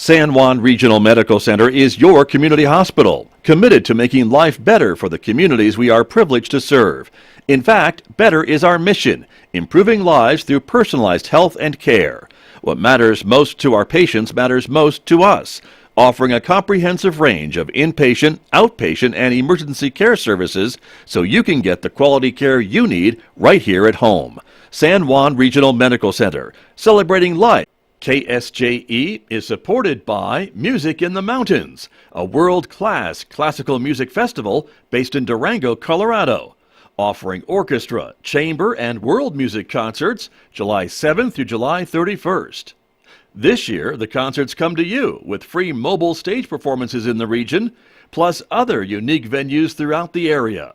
San Juan Regional Medical Center is your community hospital, committed to making life better for the communities we are privileged to serve. In fact, better is our mission, improving lives through personalized health and care. What matters most to our patients matters most to us, offering a comprehensive range of inpatient, outpatient, and emergency care services so you can get the quality care you need right here at home. San Juan Regional Medical Center, celebrating life. KSJE is supported by Music in the Mountains, a world-class classical music festival based in Durango, Colorado, offering orchestra, chamber, and world music concerts July 7th through July 31st. This year, the concerts come to you with free mobile stage performances in the region, plus other unique venues throughout the area.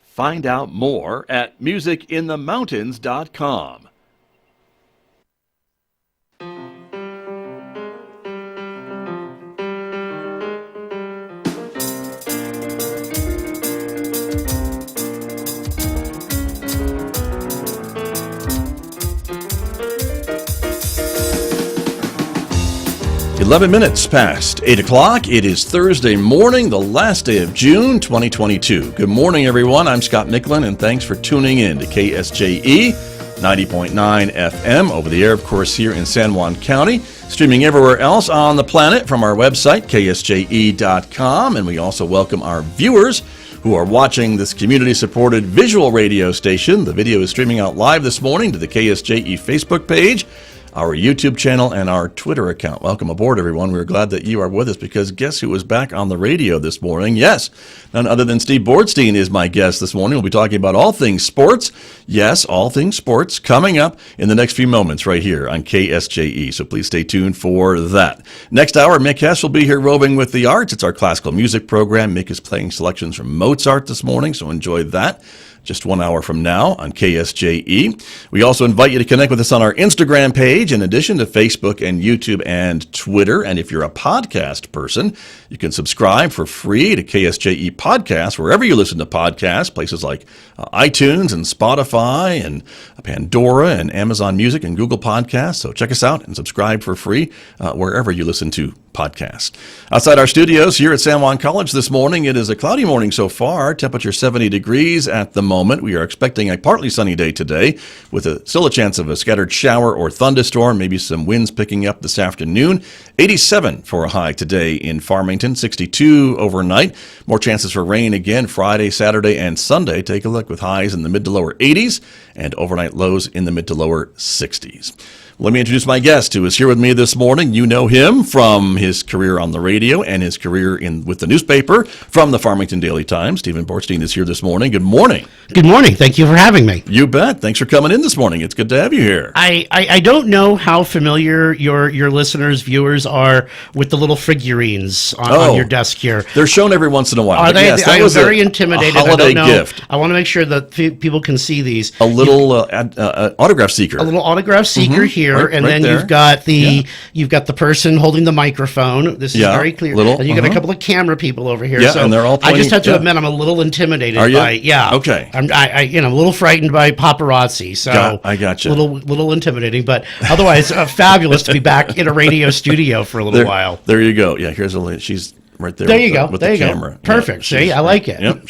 Find out more at musicinthemountains.com. 11 minutes past 8 o'clock. It is Thursday morning, the last day of June 2022. Good morning, everyone. I'm Scott Michlin, and thanks for tuning in to KSJE 90.9 FM over the air, of course, here in San Juan County, streaming everywhere else on the planet from our website, KSJE.com. And we also welcome our viewers who are watching this community-supported visual radio station. The video is streaming out live this morning to the KSJE Facebook page, our YouTube channel, and our Twitter account. Welcome aboard, everyone. We're glad that you are with us, because guess who was back on the radio this morning? Yes, none other than Steve Bortstein is my guest this morning. We'll be talking about all things sports. Yes, all things sports coming up in the next few moments right here on KSJE, so please stay tuned for that. Next hour, Mick Hess will be here roving with the arts. It's our classical music program. Mick is playing selections from Mozart this morning, so enjoy that. Just 1 hour from now on KSJE. We also invite you to connect with us on our Instagram page, in addition to Facebook and YouTube and Twitter. And if you're a podcast person, you can subscribe for free to KSJE Podcasts, wherever you listen to podcasts, places like iTunes and Spotify and Pandora and Amazon Music and Google Podcasts. So check us out and subscribe for free wherever you listen to podcasts. Outside our studios here at San Juan College this morning, it is a cloudy morning so far. Temperature 70 degrees at the moment. We are expecting a partly sunny day today, with still a chance of a scattered shower or thunderstorm, maybe some winds picking up this afternoon. 87 for a high today in Farmington, 62 overnight. More chances for rain again Friday, Saturday, and Sunday. Take a look, with highs in the mid to lower 80s and overnight lows in the mid to lower 60s. Let me introduce my guest, who is here with me this morning. You know him from his career on the radio and his career with the newspaper from the Farmington Daily Times. Stephen Bortstein is here this morning. Good morning. Good morning. Thank you for having me. You bet. Thanks for coming in this morning. It's good to have you here. I don't know how familiar your listeners, viewers are with the little figurines on your desk here. They're shown every once in a while. Are they? Yes, I was very intimidated. A holiday gift. I want to make sure that people can see these. A little autograph seeker. A little autograph seeker here. And then there. you've got the person holding the microphone. This is very clear. And you got a couple of camera people over here. Yeah, so and they're all pointing, I just have to admit, I'm a little intimidated by. Yeah. Okay. I'm a little frightened by paparazzi. So I got you. Little intimidating, but otherwise fabulous to be back in a radio studio for a little while. There you go. Yeah, here's a she's right there. There you go. With there the you camera. Go. Perfect. Yeah, see, I like it. Yep.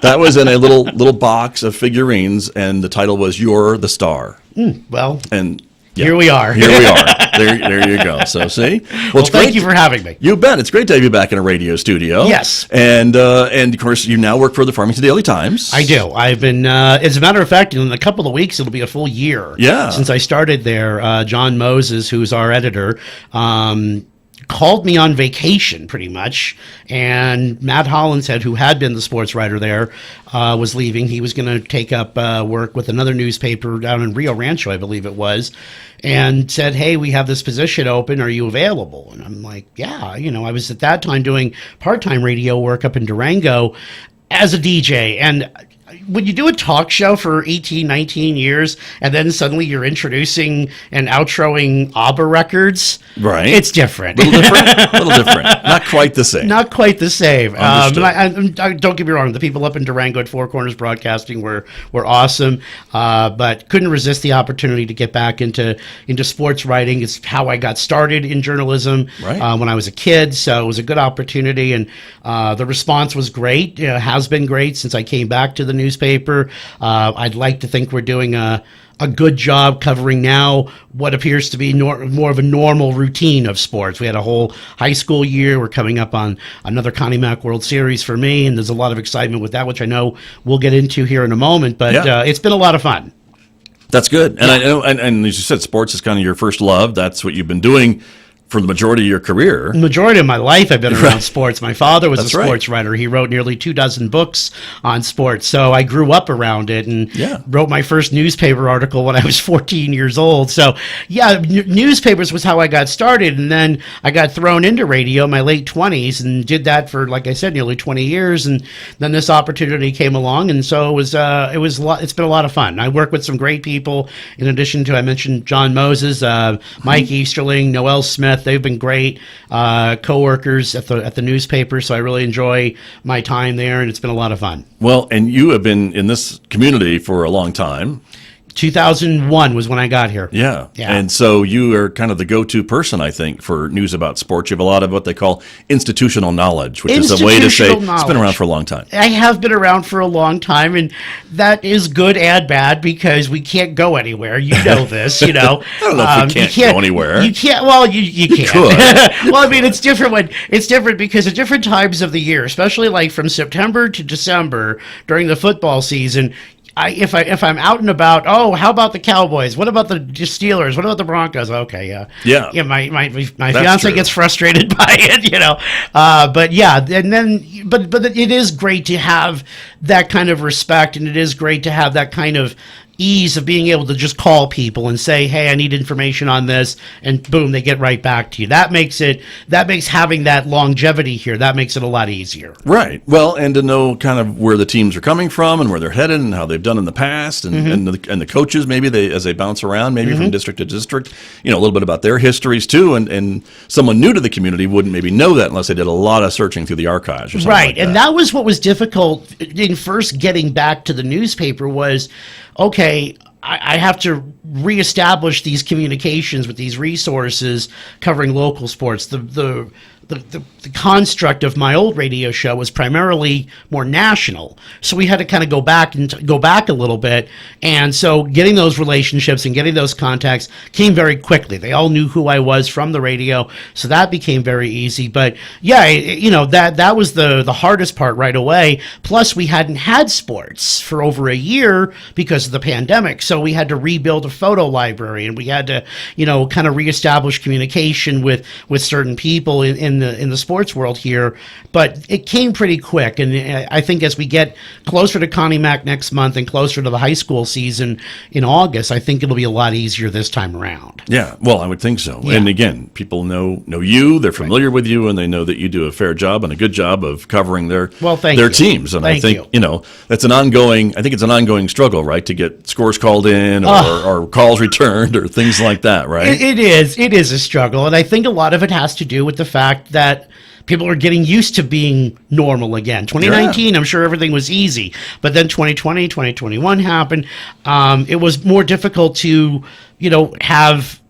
That was in a little box of figurines, and the title was "You're the Star." And here we are. Here we are. There you go. So see, well, thank you for having me. You bet. It's great to have you back in a radio studio. Yes, and of course you now work for the Farmington Daily Times. I do. I've been, as a matter of fact, in a couple of weeks it'll be a full year. Yeah. Since I started there. John Moses, who's our editor, called me on vacation pretty much, and Matt Hollinshead, who had been the sports writer there, was leaving. He was going to take up work with another newspaper down in Rio Rancho, I believe it was, and said, hey, we have this position open, are you available? And I'm like, yeah. I was at that time doing part-time radio work up in Durango as a DJ, and when you do a talk show for 18, 19 years, and then suddenly you're introducing and outroing ABBA records, right? It's different. A little different. Not quite the same. Not quite the same. Understood. Don't get me wrong. The people up in Durango at Four Corners Broadcasting were awesome, but couldn't resist the opportunity to get back into sports writing. It's how I got started in journalism when I was a kid, so it was a good opportunity, and the response was great. Has been great since I came back to the newspaper. I'd like to think we're doing a good job covering now what appears to be more of a normal routine of sports. We had a whole high school year. We're coming up on another Connie Mack World Series for me, and there's a lot of excitement with that, which I know we'll get into here in a moment, but it's been a lot of fun. That's good. And I know, and as you said, sports is kind of your first love. That's what you've been doing for the majority of your career. The majority of my life I've been around sports. My father was a sports right. writer. He wrote nearly 24 books on sports. So I grew up around it and wrote my first newspaper article when I was 14 years old. So newspapers was how I got started. And then I got thrown into radio in my late 20s and did that for, like I said, nearly 20 years. And then this opportunity came along. And so it's been a lot of fun. I work with some great people. In addition to, I mentioned John Moses, Mike Easterling, Noel Smith. They've been great co-workers at the newspaper, so I really enjoy my time there, and it's been a lot of fun. Well, and you have been in this community for a long time. 2001 was when I got here. Yeah. And so you are kind of the go-to person, I think, for news about sports. You have a lot of what they call institutional knowledge, which is a way to say it's been around for a long time. I have been around for a long time, and that is good and bad because we can't go anywhere. You know this, I don't know if we can't go anywhere. You can't. Well, you can. Could. Well, I mean, it's different because at different times of the year, especially like from September to December during the football season, if I'm out and about, how about the Cowboys? What about the Steelers? What about the Broncos? Okay, yeah. My fiance gets frustrated by it, but it is great to have that kind of respect, and it is great to have that kind of ease of being able to just call people and say, hey, I need information on this, and boom, they get right back to you. That makes having that longevity here, that makes it a lot easier. Right. Well, and to know kind of where the teams are coming from and where they're headed and how they've done in the past, and and the coaches, maybe as they bounce around, maybe from district to district, a little bit about their histories too, and someone new to the community wouldn't maybe know that unless they did a lot of searching through the archives or something like that. And that was what was difficult in first getting back to the newspaper was, okay, I have to reestablish these communications with these resources covering local sports. The construct of my old radio show was primarily more national, so we had to kind of go back a little bit, and so getting those relationships and getting those contacts came very quickly. They all knew who I was from the radio, so that became very easy. But that was the hardest part right away. Plus, we hadn't had sports for over a year because of the pandemic, so we had to rebuild a photo library, and we had to kind of reestablish communication with certain people in the sports world here, but it came pretty quick. And I think as we get closer to Connie Mack next month and closer to the high school season in August, I think it'll be a lot easier this time around. Yeah, well, I would think so. Yeah. And again, people know you, they're familiar with you, and they know that you do a fair job and a good job of covering their teams. And I think that's an ongoing struggle, right, to get scores called in or calls returned or things like that, right? It is a struggle, and I think a lot of it has to do with the fact that people are getting used to being normal again. 2019, I'm sure everything was easy, but then 2020, 2021 happened. It was more difficult to, have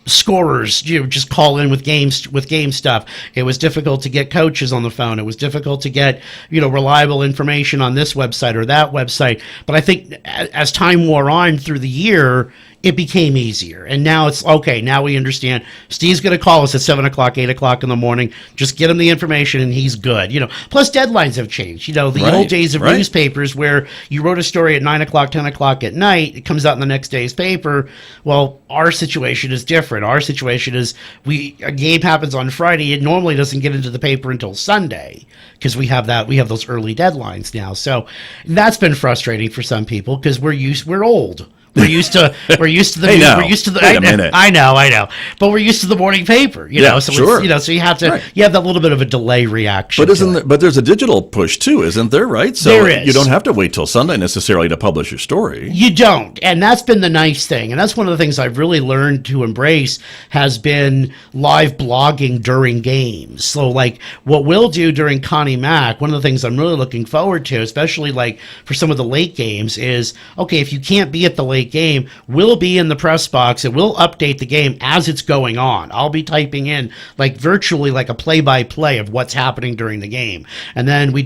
scorers just call in with game stuff. It was difficult to get coaches on the phone. It was difficult to get reliable information on this website or that website. But I think as time wore on through the year, it became easier. And now it's okay. Now we understand Steve's going to call us at 7 o'clock, 8 o'clock in the morning. Just get him the information and he's good. Plus deadlines have changed. The old days of newspapers where you wrote a story at 9 o'clock, 10 o'clock at night, it comes out in the next day's paper. Well, our situation is different. Our situation is a game happens on Friday. It normally doesn't get into the paper until Sunday because we have those early deadlines now. So that's been frustrating for some people because we're old. We're used to the Hey, now, we're used to the wait a minute. I know, but we're used to the morning paper, Yeah, so sure. so you have to Right. you have that little bit of a delay reaction. But there's a digital push too, isn't there? Right. So There is. you don't have to wait till Sunday necessarily to publish your story. You don't. And that's been the nice thing. And that's one of the things I've really learned to embrace has been live blogging during games. So like what we'll do during Connie Mack, one of the things I'm really looking forward to, especially like for some of the late games, is okay, if you can't be at the late game, we'll be in the press box and we'll update the game as it's going on. I'll be typing in like virtually like a play-by-play of what's happening during the game. And then we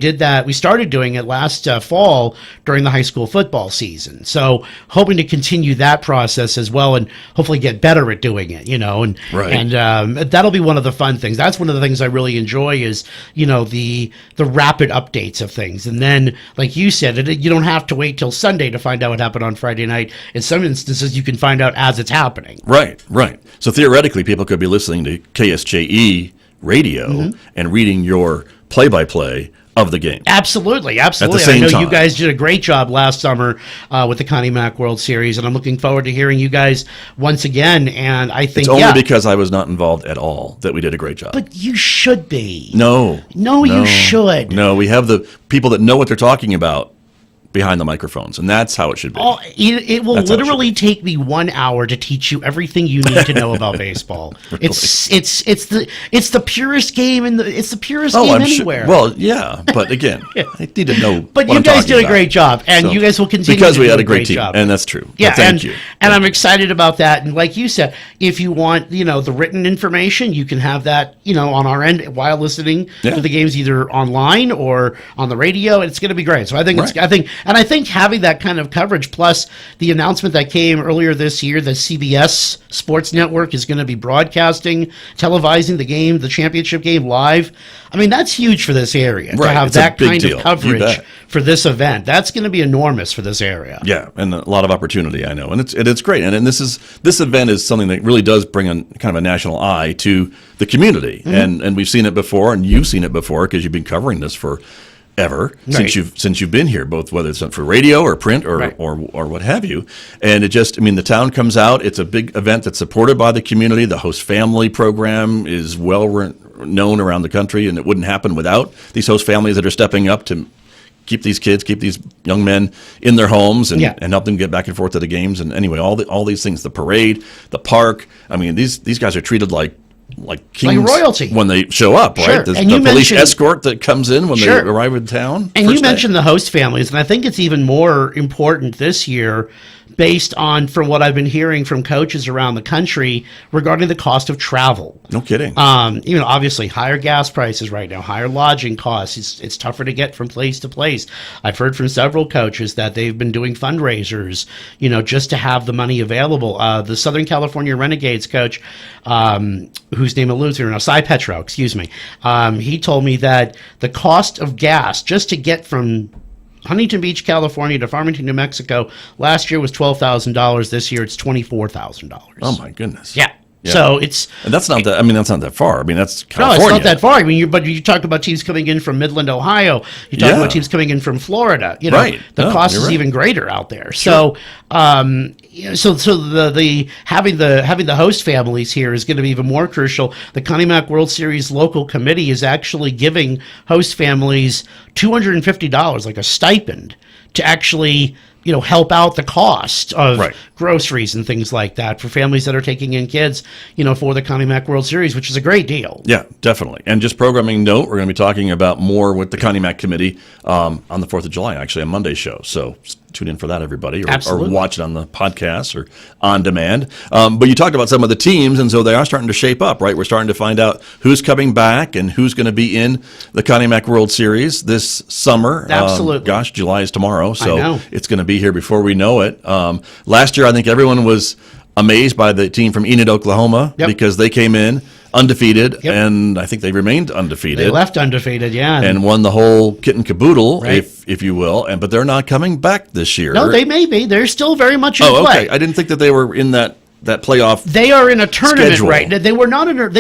started doing it last fall during the high school football season. So hoping to continue that process as well and hopefully get better at doing it, and Right. and that'll be one of the fun things. That's one of the things I really enjoy is, the rapid updates of things. And then, like you said, you don't have to wait till Sunday to find out what happened on Friday night. In some instances, you can find out as it's happening. Right. So theoretically, people could be listening to KSJE radio and reading your play-by-play of the game. Absolutely. same I know time. you guys did a great job last summer with the Connie Mack World Series, and I'm looking forward to hearing you guys once again. And I think It's only because I was not involved at all that we did a great job. but you should be. No, you should. No, we have the people that know what they're talking about behind the microphones, and that's how it should be. Oh, it will That's how it should literally take me 1 hour to teach you everything you need to know about baseball. Really? It's the purest game it's the purest game I'm anywhere. sure. Well, yeah, but again, I need to know. But what you I'm guys talking did a about. great job, and So, you guys will continue because to we do had a a great great team, job. and that's true. Yeah, But thank you. And I'm excited about that. And like you said, if you want, the written information, you can have that, on our end while listening Yeah. to the games either online or on the radio. It's going to be great. So I think Right. I think having that kind of coverage plus the announcement that came earlier this year that CBS Sports Network is going to be broadcasting, televising the game, the championship game live. I mean, that's huge for this area to Right. have It's a that big kind deal. of You coverage bet. for this event. That's going to be enormous for this area. Yeah, and a lot of opportunity, I know, and it's great. And this event is something that really does bring a kind of a national eye to the community, and we've seen it before, and you've seen it before because you've been covering this for ever Right. since you've been here, both whether it's for radio or print or, Right. or what have you. And the town comes out. It's a big event that's supported by the community. The host family program is known around the country, and it wouldn't happen without these host families that are stepping up to keep these young men in their homes and help them get back and forth to the games. And anyway, all these things, the parade, the park. I mean, these guys are treated like kings, like royalty when they show up, Sure. right? There's And the you police mentioned- escort that comes in when Sure. they arrive in town. And first you day. mentioned the host families, and I think it's even more important this year based on from what I've been hearing from coaches around the country regarding the cost of travel. No kidding. Obviously higher gas prices right now, higher lodging costs. It's tougher to get from place to place. I've heard from several coaches that they've been doing fundraisers, just to have the money available. The Southern California Renegades coach, whose name eludes me now, Cy Petro, excuse me. He told me that the cost of gas just to get from Huntington Beach, California to Farmington, New Mexico last year was $12,000. This year it's $24,000. Oh my goodness. Yeah. Yeah. So it's And that's not that. I mean, that's not that far. I mean, that's no, California. it's not that far. I mean, but you talk about teams coming in from Midland, Ohio. You talk Yeah. about teams coming in from Florida. Right. The No, cost you're is right. even greater out there. So, so the having the host families here is going to be even more crucial. The Connie Mack World Series local committee is actually giving host families $250, like a stipend, to actually help out the cost of Right. groceries and things like that for families that are taking in kids, for the Connie Mack World Series, which is a great deal. Yeah, definitely. And just programming note, we're going to be talking about more with the Connie Mack Committee on the 4th of July, actually, a Monday show. So tune in for that, everybody, or Absolutely. watch it on the podcast or on demand. But you talked about some of the teams, and so they are starting to shape up, right? We're starting to find out who's coming back and who's going to be in the Connie Mack World Series this summer. Absolutely. Gosh, July is tomorrow, so know. it's going to be here before we know it. Last year, I think everyone was amazed by the team from Enid, Oklahoma, Yep. because they came in undefeated, Yep. and I think they remained undefeated. They left undefeated, yeah. and won the whole kit and caboodle, Right. if you will. But they're not coming back this year. no, they may be. They're still very much in Oh, play. okay. I didn't think that they were in that playoff. They are in a tournament schedule. right now. They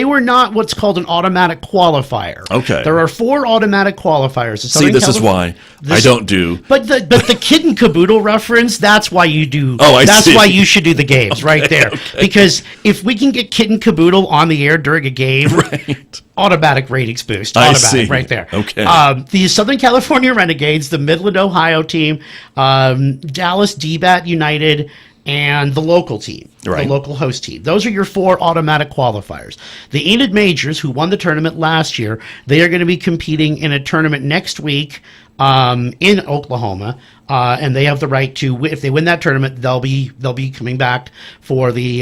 were not what's called an automatic qualifier. Okay. There are 4 automatic qualifiers. See, this is why I don't do. But the kid and caboodle reference, that's why you do. Oh, I That's see. why you should do the games right there. Okay. Because if we can get kid and caboodle on the air during a game, Right. automatic ratings boost. I Automatic see. right there. Okay. The Southern California Renegades, the Midland, Ohio team, Dallas DBAT United, and the local team, Right. the local host team. Those are your 4 automatic qualifiers. The Enid Majors, who won the tournament last year, they are going to be competing in a tournament next week in Oklahoma, and they have the right to. If they win that tournament, they'll be coming back for the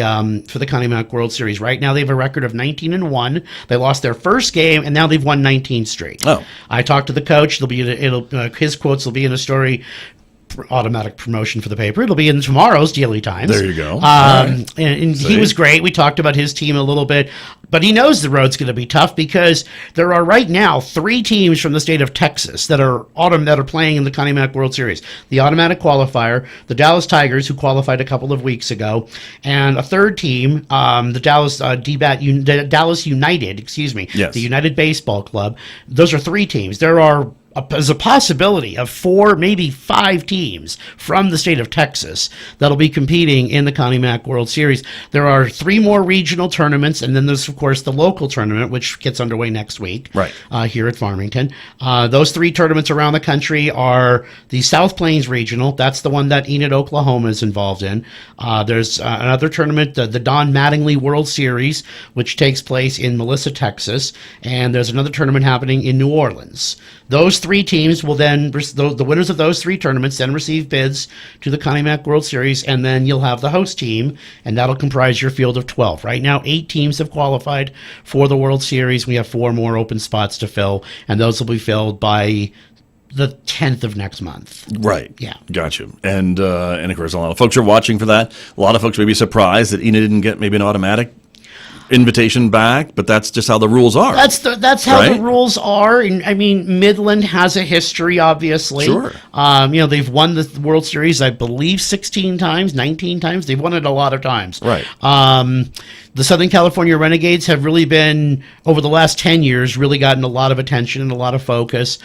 Connie Mack World Series. Right now, they have a record of 19-1. They lost their first game, and now they've won 19 straight. Oh. I talked to the coach. His quotes will be in a story. Automatic promotion for the paper. It'll be in tomorrow's Daily Times. There you go. And he was great. We talked about his team a little bit, but he knows the road's going to be tough because there are right now 3 teams from the state of Texas that are playing in the Connie Mack World Series. The automatic qualifier, the Dallas Tigers, who qualified a couple of weeks ago, and a third team, the Dallas Dallas United, Yes. the United Baseball Club. Those are 3 teams. There's a possibility of 4, maybe 5 teams from the state of Texas that'll be competing in the Connie Mack World Series. There are 3 more regional tournaments, and then there's, of course, the local tournament, which gets underway next week Right. Here at Farmington. Those 3 tournaments around the country are the South Plains Regional. That's the one that Enid, Oklahoma is involved in. There's another tournament, the Don Mattingly World Series, which takes place in Melissa, Texas. And there's another tournament happening in New Orleans. Those 3 teams will then, the winners of those 3 tournaments then receive bids to the Connie Mack World Series, and then you'll have the host team, and that'll comprise your field of 12. Right now, 8 teams have qualified for the World Series. We have 4 more open spots to fill, and those will be filled by the 10th of next month. Right. Yeah. Gotcha. And of course, a lot of folks are watching for that. A lot of folks may be surprised that Enid didn't get maybe an automatic invitation back, but that's just how the rules are. That's how right? the rules are. And I mean, Midland has a history, obviously. Sure. They've won the World Series, I believe, 16 times, 19 times. They've won it a lot of times. Right. The Southern California Renegades have really been, over the last 10 years, really gotten a lot of attention and a lot of focus.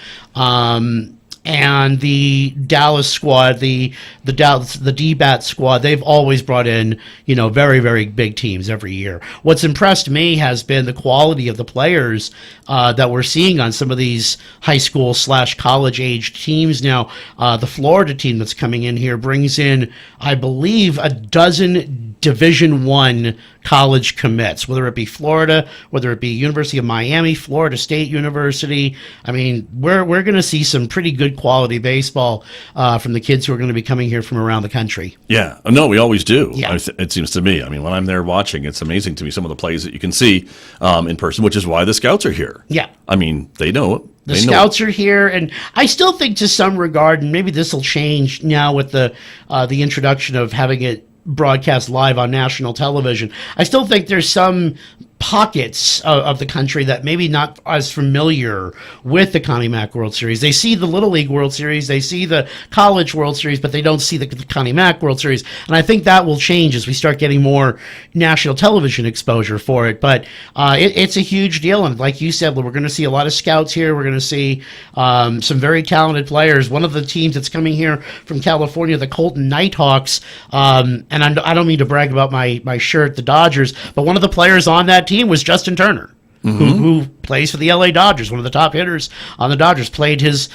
And the Dallas squad, the DBAT squad, they've always brought in, very, very big teams every year. What's impressed me has been the quality of the players that we're seeing on some of these high school / college age teams now. The Florida team that's coming in here brings in, I believe, a dozen Division I college commits, whether it be Florida, whether it be University of Miami, Florida State University. I mean, we're going to see some pretty good quality baseball from the kids who are going to be coming here from around the country. Yeah. No, we always do. Yeah. It seems to me. I mean, when I'm there watching, it's amazing to me some of the plays that you can see in person, which is why the scouts are here. Yeah. I mean, they know it. The scouts are here, and I still think to some regard, and maybe this will change now with the introduction of having it broadcast live on national television. I still think there's some pockets of the country that maybe not as familiar with the Connie Mack World Series. They see the Little League World Series, they see the College World Series, but they don't see the Connie Mack World Series. And I think that will change as we start getting more national television exposure for it. But it's a huge deal. And like you said, we're going to see a lot of scouts here. We're going to see some very talented players. One of the teams that's coming here from California, the Colton Nighthawks, and I don't mean to brag about my shirt, the Dodgers, but one of the players on that team was Justin Turner, who plays for the LA Dodgers, one of the top hitters on the Dodgers, played his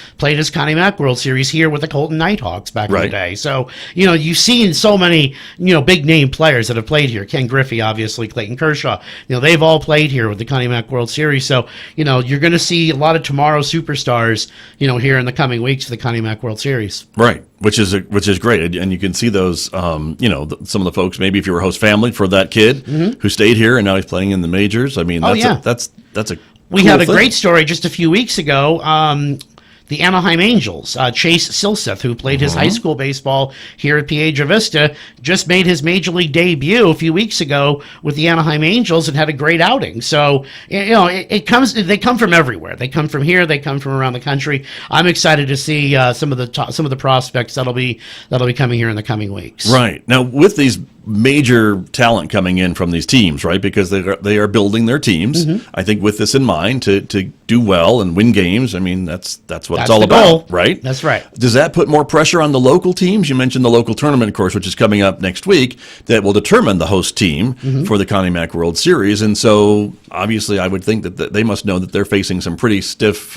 Connie Mack World Series here with the Colton Nighthawks back in the day. So, you've seen so many, big name players that have played here. Ken Griffey, obviously, Clayton Kershaw, they've all played here with the Connie Mack World Series. So, you're going to see a lot of tomorrow superstars, here in the coming weeks for the Connie Mack World Series. Right. Which is great. And you can see those, some of the folks, maybe if you were host family for that kid who stayed here and now he's playing in the majors. I mean, that's a We had a great story just a few weeks ago. The Anaheim Angels, Chase Silseth, who played his high school baseball here at Piedra Vista, just made his major league debut a few weeks ago with the Anaheim Angels and had a great outing. So, they come from everywhere. They come from here. They come from around the country. I'm excited to see some of the prospects that'll be coming here in the coming weeks. Right. Now, with these major talent coming in from these teams, right? Because they are building their teams. I think with this in mind to do well and win games. I mean, that's what it's all about, right? That's right. Does that put more pressure on the local teams? You mentioned the local tournament, of course, which is coming up next week, that will determine the host team for the Connie Mack World Series. And so, obviously, I would think that they must know that they're facing some pretty stiff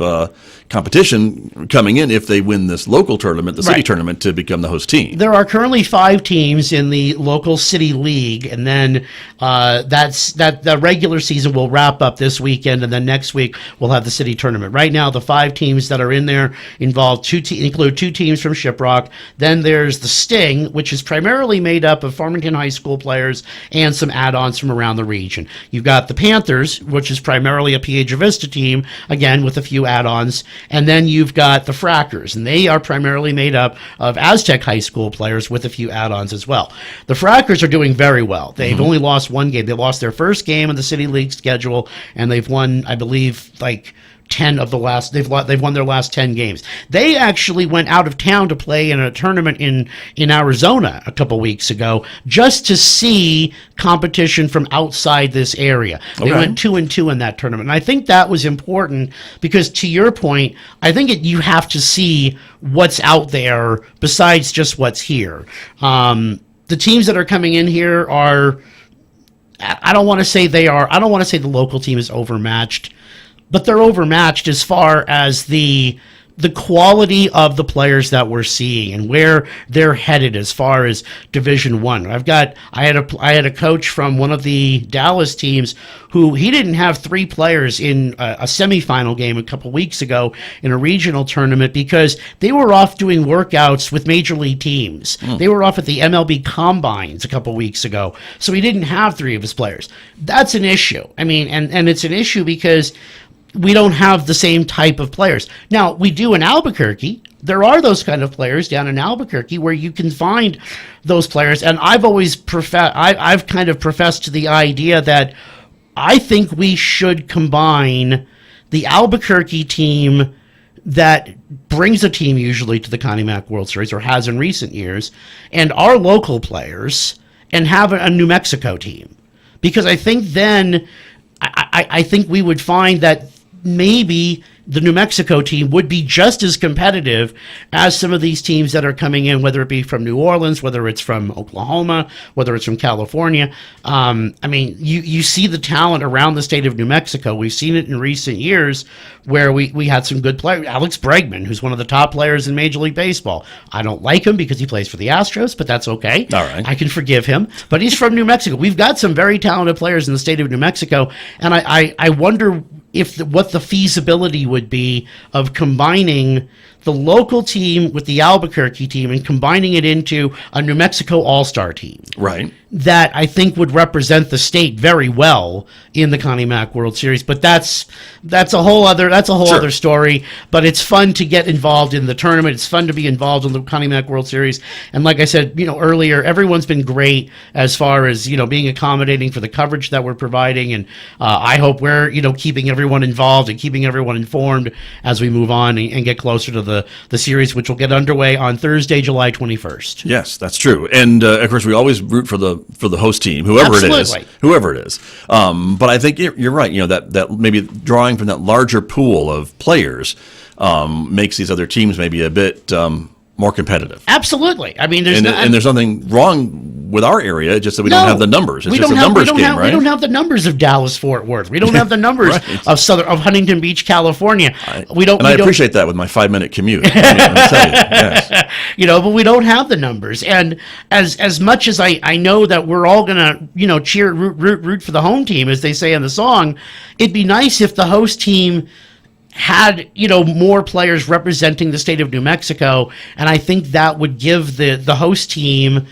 competition coming in if they win this local tournament, the city tournament, to become the host team. There are currently 5 teams in the local city league, and then the regular season will wrap up this weekend, and then next week we'll have the city tournament. Right now, the 5 teams that are in there include 2 teams from Shiprock. Then there's the Sting, which is primarily made up of Farmington High School players and some add-ons from around the region. You've got the Panthers, which is primarily a Piedra Vista team, again with a few add-ons, and then you've got the Frackers, and they are primarily made up of Aztec High School players with a few add-ons as well. The Frackers are doing very well. They've only lost 1 game. They lost their first game in the city league schedule, and they've won, I believe, like 10 of the last. They've won their last 10 games. They actually went out of town to play in a tournament in Arizona a couple weeks ago just to see competition from outside this area. They went 2-2 in that tournament, and I think that was important because, to your point, I think you have to see what's out there besides just what's here. The teams that are coming in here are. I don't want to say the local team is overmatched, but they're overmatched as far as the quality of the players that we're seeing and where they're headed as far as Division One. I had a coach from one of the Dallas teams who he didn't have 3 players in a semifinal game a couple weeks ago in a regional tournament because they were off doing workouts with major league teams. They were off at the MLB combines a couple weeks ago, so he didn't have 3 of his players. That's an issue. I mean, and it's an issue because we don't have the same type of players. Now, we do in Albuquerque. There are those kind of players down in Albuquerque where you can find those players. And I've always I've kind of professed to the idea that I think we should combine the Albuquerque team that brings a team usually to the Connie Mack World Series, or has in recent years, and our local players, and have a New Mexico team. Because I think then I think we would find that maybe the New Mexico team would be just as competitive as some of these teams that are coming in, whether it be from New Orleans, whether it's from Oklahoma, whether it's from California. I mean, you see the talent around the state of New Mexico. We've seen it in recent years where we had some good players. Alex Bregman, who's one of the top players in Major League Baseball. I don't like him because he plays for the Astros, but that's okay. All right. I can forgive him. But he's from New Mexico. We've got some very talented players in the state of New Mexico, and I wonder what the feasibility would be of combining the local team with the Albuquerque team and combining it into a New Mexico All-Star team. Right. That I think would represent the state very well in the Connie Mack World Series. But that's a whole other story. But it's fun to get involved in the tournament. It's fun to be involved in the Connie Mack World Series. And like I said, earlier, everyone's been great as far as being accommodating for the coverage that we're providing. And I hope we're keeping everyone involved and keeping everyone informed as we move on and get closer to the series, which will get underway on Thursday, July 21st. Yes, that's true. And of course, we always root for the host team, whoever it is. But I think you're right. That maybe drawing from that larger pool of players makes these other teams maybe a bit more competitive. Absolutely. I mean, and there's nothing wrong with our area, just that we don't have the numbers. It's just a numbers game, right? We don't have the numbers of Dallas-Fort Worth. We don't have the numbers of Huntington Beach, California. I appreciate that with my 5-minute commute. Yes. But we don't have the numbers. And as much as I know that we're all gonna root for the home team, as they say in the song, it'd be nice if the host team had more players representing the state of New Mexico, and I think that would give the host team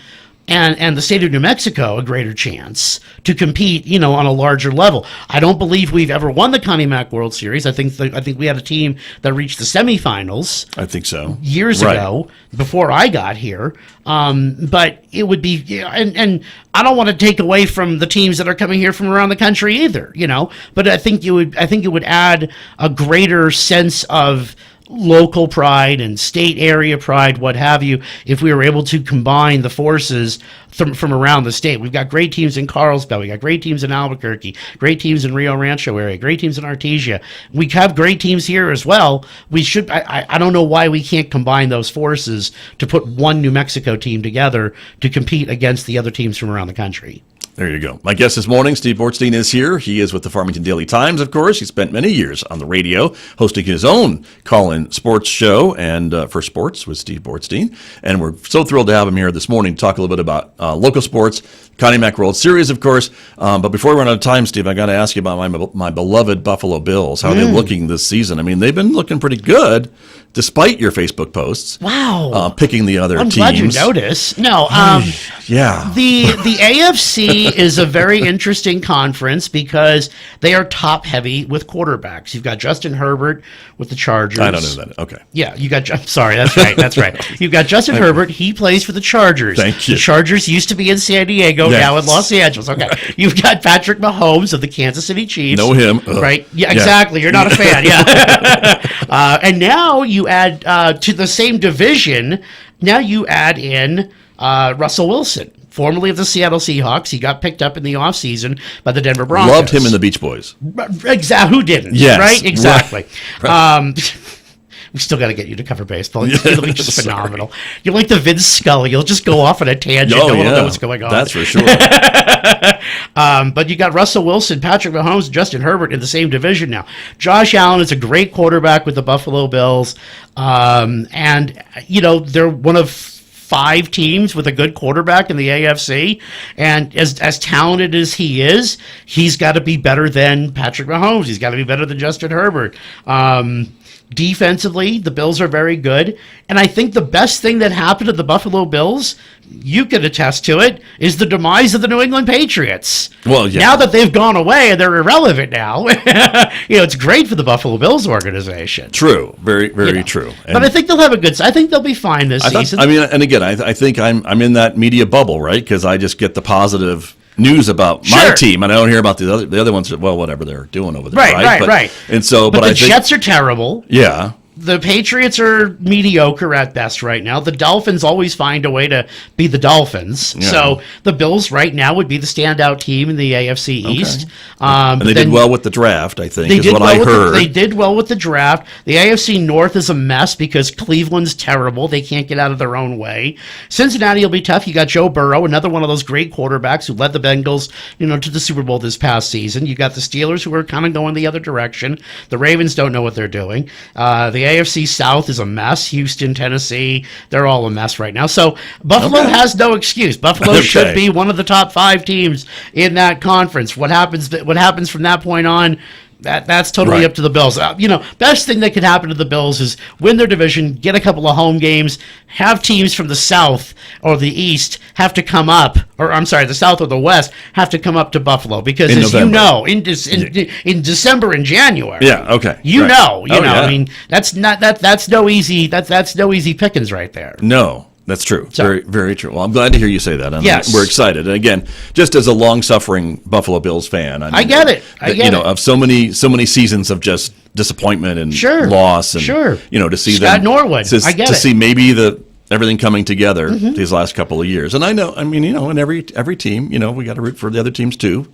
and the state of New Mexico a greater chance to compete, on a larger level. I don't believe we've ever won the Connie Mack World Series. I think we had a team that reached the semifinals. I think so. Years ago, before I got here. But it would be, and I don't want to take away from the teams that are coming here from around the country either, But I think it would add a greater sense of local pride and state area pride, what have you, if we were able to combine the forces from around the state. We've got great teams in Carlsbad, we got great teams in Albuquerque, great teams in Rio Rancho area, great teams in Artesia. We have great teams here as well. We should, I don't know why we can't combine those forces to put one New Mexico team together to compete against the other teams from around the country. There you go. My guest this morning, Steve Bortstein, is here. He is with the Farmington Daily Times, of course. He spent many years on the radio, hosting his own call-in sports show, and for sports with Steve Bortstein. And we're so thrilled to have him here this morning to talk a little bit about local sports, Connie Mack World Series, of course. But before we run out of time, Steve, I got to ask you about my beloved Buffalo Bills. How are they looking this season? I mean, they've been looking pretty good, despite your Facebook posts. Wow. Picking the other teams. I'm glad you noticed. No, yeah. The AFC is a very interesting conference because they are top heavy with quarterbacks. You've got Justin Herbert with the Chargers. I don't know that. Okay. Yeah, you got. Sorry, that's right. That's right. You've got Justin Herbert. He plays for the Chargers. Thank you. The Chargers used to be in San Diego, now in Los Angeles. Okay. Right. You've got Patrick Mahomes of the Kansas City Chiefs. Know him. Right? Yeah, exactly. You're not a fan. Yeah. And now you add to the same division. Now you add in Russell Wilson, formerly of the Seattle Seahawks. He got picked up in the offseason by the Denver Broncos. Loved him in the Beach Boys. Exactly. Who didn't? Yes. Right? Exactly. Right. We still got to get you to cover baseball. You're just phenomenal. You're like the Vince Scully. You'll just go off on a tangent. No one will know what's going on. That's for sure. But you got Russell Wilson, Patrick Mahomes, Justin Herbert in the same division now. Josh Allen is a great quarterback with the Buffalo Bills. And, they're one of 5 teams with a good quarterback in the AFC, and as talented as he is, he's got to be better than Patrick Mahomes. He's got to be better than Justin Herbert. Defensively, the Bills are very good, and I think the best thing that happened to the Buffalo Bills, you could attest to it, is the demise of the New England Patriots. Well, yeah. Now that they've gone away and they're irrelevant now, it's great for the Buffalo Bills organization. True, very, very true. And but I think they'll have a good. I think they'll be fine this season. And again, I think I'm in that media bubble, right? Because I just get the positive news about my team, and I don't hear about the other ones. Well, whatever they're doing over there, right. And so, but the Jets are terrible. Yeah. The Patriots are mediocre at best right now. The Dolphins always find a way to be the Dolphins. Yeah. So the Bills right now would be the standout team in the AFC East. And they did well with the draft, I think, is what I heard. They did well with the draft. The AFC North is a mess because Cleveland's terrible. They can't get out of their own way. Cincinnati will be tough. You got Joe Burrow, another one of those great quarterbacks who led the Bengals, to the Super Bowl this past season. You got the Steelers who are kind of going the other direction. The Ravens don't know what they're doing. The AFC South is a mess. Houston, Tennessee, they're all a mess right now. So Buffalo has no excuse. Buffalo should be one of the top 5 teams in that conference. What happens from that point on, that's totally up to the Bills. Best thing that could happen to the Bills is win their division, get a couple of home games, have teams from the South or the East have to come up, the South or the West have to come up to Buffalo because, as you know, in December and January, I mean, that's no easy pickings right there. No. That's true. So, very, very true. Well, I'm glad to hear you say that. We're excited. And again, just as a long-suffering Buffalo Bills fan, I get it. Of so many seasons of just disappointment and loss, and to see Scott Norwood. To see maybe everything coming together these last couple of years. And I know, in every team, we got to root for the other teams too.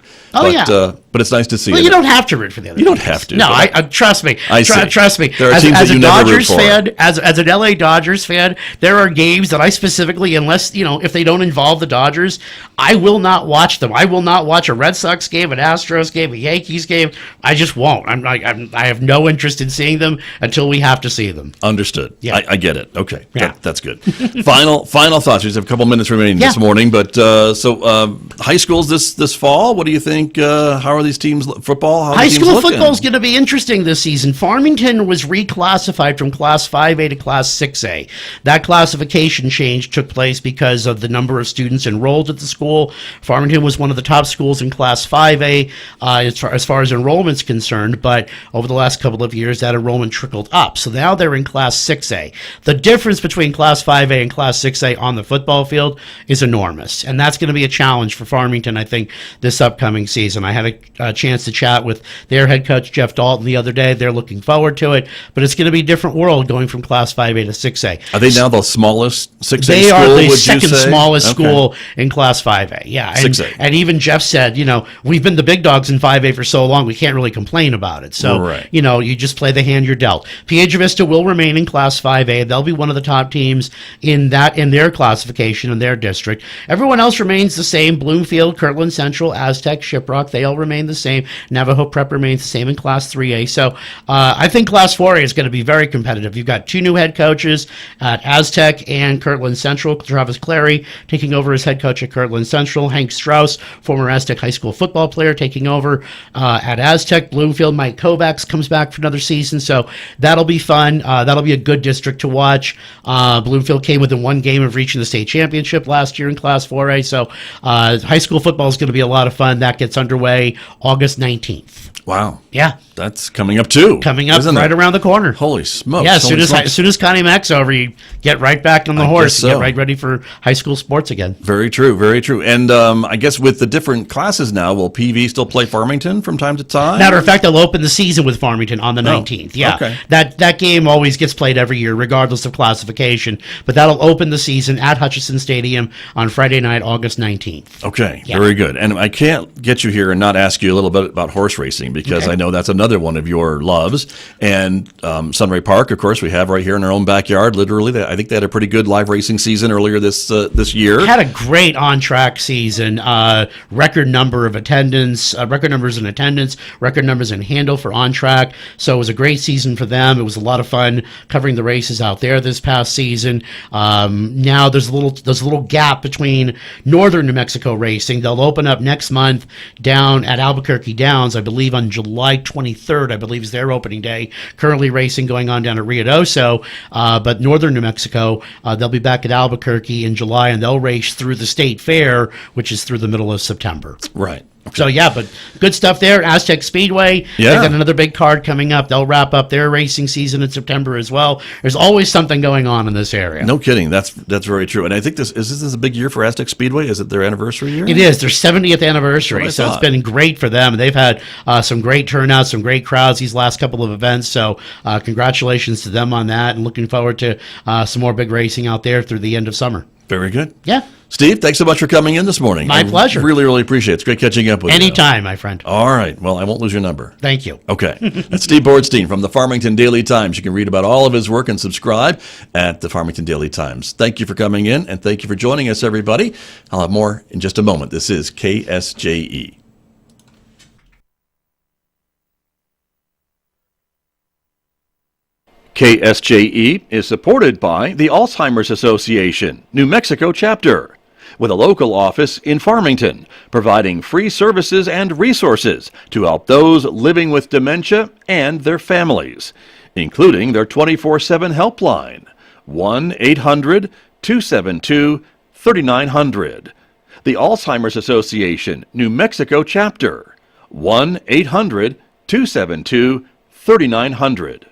But it's nice to see. Well, you don't have to root for the other teams. You don't have to. No, trust me. Trust me. There are teams that you never root for. As an LA Dodgers fan, there are games that I specifically, unless, if they don't involve the Dodgers, I will not watch them. I will not watch a Red Sox game, an Astros game, a Yankees game. I just won't. I have no interest in seeing them until we have to see them. Understood. Yeah. I get it. Okay. Yeah. That's good. Final thoughts. We just have a couple minutes remaining this morning, but high schools this fall. What do you think? How are these teams? Football. High school football is going to be interesting this season. Farmington was reclassified from Class 5A to Class 6A. That classification change took place because of the number of students enrolled at the school. Farmington was one of the top schools in Class 5A as far as enrollment's concerned, but over the last couple of years, that enrollment trickled up. So now they're in Class 6A. The difference between Class 5A and Class 6A on the football field is enormous. And that's going to be a challenge for Farmington, I think, this upcoming season. I had a chance to chat with their head coach, Jeff Dalton, the other day. They're looking forward to it, but it's going to be a different world going from Class 5A to 6A. Are they now the smallest 6A they school, are the would second you say? smallest Okay. school in Class 5A. Yeah. And, 6A. and even Jeff said, we've been the big dogs in 5A for so long, we can't really complain about it. So, Right. you just play the hand you're dealt. Piedra Vista will remain in Class 5A. They'll be one of the top teams in their classification in their district. Everyone else remains the same. Bloomfield, Kirtland Central, Aztec, Shiprock, they all remain the same. Navajo Prep remains the same in Class 3A. So I think Class 4A is going to be very competitive. You've got two new head coaches at Aztec and Kirtland Central. Travis Clary taking over as head coach at Kirtland Central. Hank Strauss, former Aztec high school football player, taking over at Aztec. Bloomfield, Mike Kovacs comes back for another season. So that'll be fun. That'll be a good district to watch. Bloomfield came within one game of reaching the state championship last year in Class 4A. So high school football is going to be a lot of fun. That gets underway August 19th. Wow. Yeah. That's coming up too. Coming up isn't right it? around the corner. Holy smokes. Yeah, as Holy smokes. soon as Connie Mack's over, you get right back on the I horse guess and so. get right ready for high school sports again. Very true, very true. And I guess with the different classes now, will PV still play Farmington from time to time? Matter of fact, they'll open the season with Farmington on the 19th. Yeah, okay. That game always gets played every year, regardless of classification. But that'll open the season at Hutchison Stadium on Friday night, August 19th. Okay, Yeah. very good. And I can't get you here and not ask you a little bit about horse racing, because Okay. I know that's another one of your loves. And Sunray Park, of course, we have right here in our own backyard. Literally, I think they had a pretty good live racing season earlier this year. Had a great on-track season. Record number of attendance, record numbers in attendance, record numbers in handle for on-track. So it was a great season for them. It was a lot of fun covering the races out there this past season. Now there's a little gap between northern New Mexico racing. They'll open up next month down at Albuquerque Downs, I believe on July 23rd. I believe is their opening day. Currently racing going on down at Ruidoso, but northern New Mexico, they'll be back at Albuquerque in July, and they'll race through the state fair, which is through the middle of September. Right. Okay. So yeah, but good stuff there. Aztec Speedway, Yeah. they've got another big card coming up. They'll wrap up their racing season in September as well. There's always something going on in this area. No kidding. That's very true. And I think this is a big year for Aztec Speedway. Is it their anniversary year? It is their 70th anniversary, That's what I so it's thought. been great for them. They've had some great turnouts, some great crowds these last couple of events. So congratulations to them on that, and looking forward to some more big racing out there through the end of summer. Very good. Yeah, Steve, thanks so much for coming in this morning. My pleasure. Really, really appreciate it. It's great catching up with you. anytime, my friend. All right. Well, I won't lose your number. Thank you. Okay. That's Steve Bortstein from the Farmington Daily Times. You can read about all of his work and subscribe at the Farmington Daily Times. Thank you for coming in, and thank you for joining us, everybody. I'll have more in just a moment. This is KSJE. KSJE is supported by the Alzheimer's Association, New Mexico Chapter, with a local office in Farmington, providing free services and resources to help those living with dementia and their families, including their 24/7 helpline, 1-800-272-3900. The Alzheimer's Association, New Mexico Chapter, 1-800-272-3900.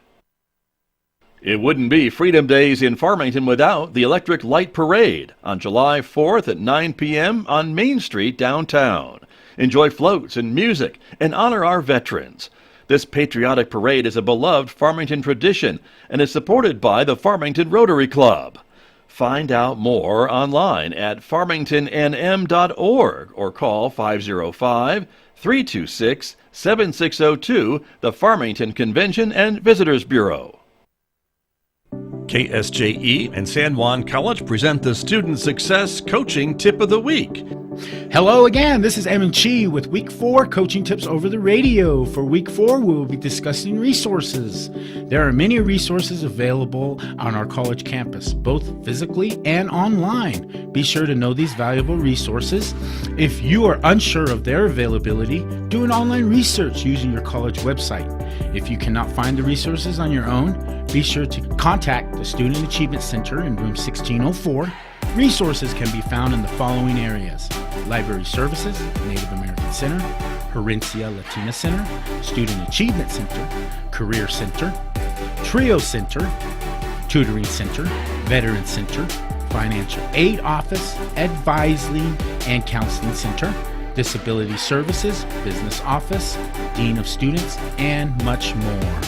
It wouldn't be Freedom Days in Farmington without the Electric Light Parade on July 4th at 9 p.m. on Main Street downtown. Enjoy floats and music and honor our veterans. This patriotic parade is a beloved Farmington tradition and is supported by the Farmington Rotary Club. Find out more online at farmingtonnm.org or call 505-326-7602, the Farmington Convention and Visitors Bureau. KSJE and San Juan College present the Student Success Coaching Tip of the Week. Hello again, this is Emin Chi with Week 4 Coaching Tips over the Radio. For Week 4, we will be discussing resources. There are many resources available on our college campus, both physically and online. Be sure to know these valuable resources. If you are unsure of their availability, do an online research using your college website. If you cannot find the resources on your own, be sure to contact the Student Achievement Center in room 1604. Resources can be found in the following areas: Library Services, Native American Center, Herencia Latina Center, Student Achievement Center, Career Center, Trio Center, Tutoring Center, Veteran Center, Financial Aid Office, Advisory and Counseling Center, Disability Services, Business Office, Dean of Students, and much more.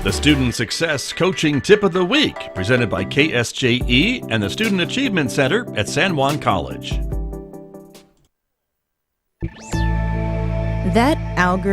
The Student Success Coaching Tip of the Week, presented by KSJE and the Student Achievement Center at San Juan College. That algorithm